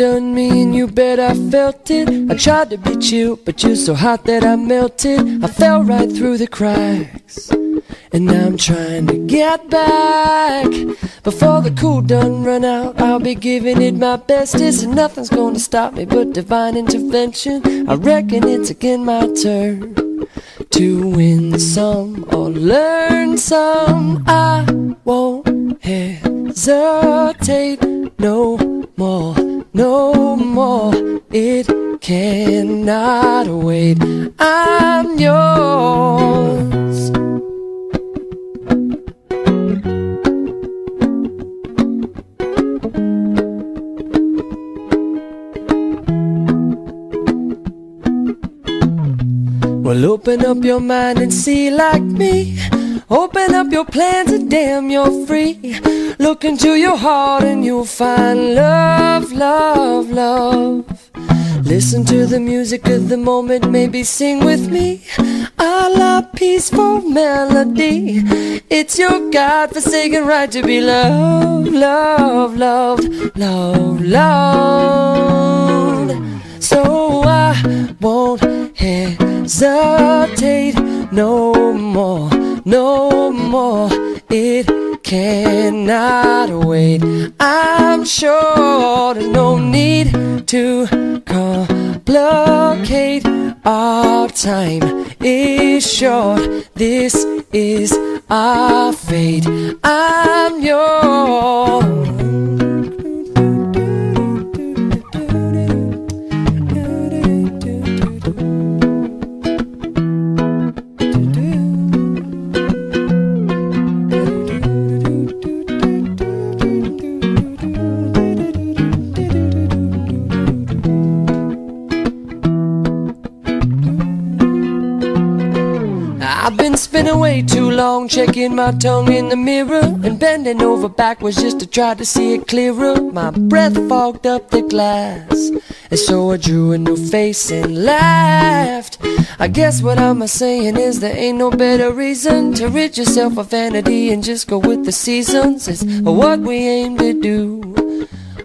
undone me and you bet I felt it. I tried to be chill, but you're so hot that I melted. I fell right through the cracks, and now I'm trying to get back. Before the cool done run out, I'll be giving it my bestest, and nothing's gonna stop me but divine intervention. I reckon it's again my turn to win some or learn some. I won't hesitate no more, no more. It cannot wait. I'm yours. Well, open up your mind and see like me. Open up your plans and damn, you're free. Look into your heart and you'll find love, love, love. Listen to the music of the moment, maybe sing with me. A la peaceful melody. It's your God-forsaken right to be loved, loved, loved, loved, loved. So I won't hesitate no more, no more. It cannot wait. I'm sure there's no need to complicate. Our time is short. This is our fate. I'm yours. I've been spinning way too long, checking my tongue in the mirror and bending over backwards just to try to see it clearer. My breath fogged up the glass, and so I drew a new face and laughed. I guess what I'm saying is there ain't no better reason to rid yourself of vanity and just go with the seasons. It's what we aim to do.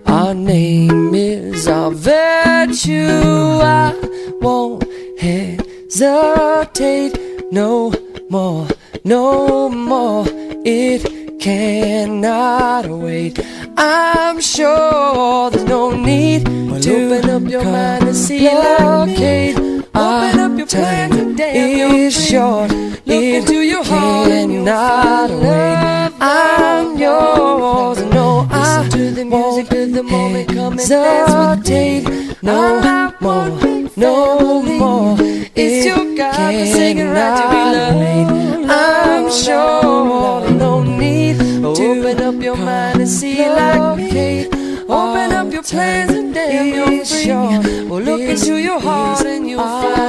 Our name is our virtue. I won't hesitate no more, no more. It cannot wait. I'm sure there's no need to open up your mind and see like me. Open up your plans and damn, it's short. Look into your heart and you'll find love. I'm yours. No, I won't hesitate no more, no more. It's your God-forsaken right to be loved. I'm sure there's no need to open up your mind and see like me. Open up your plans and damn, you're free. Well, look into your heart and you'll find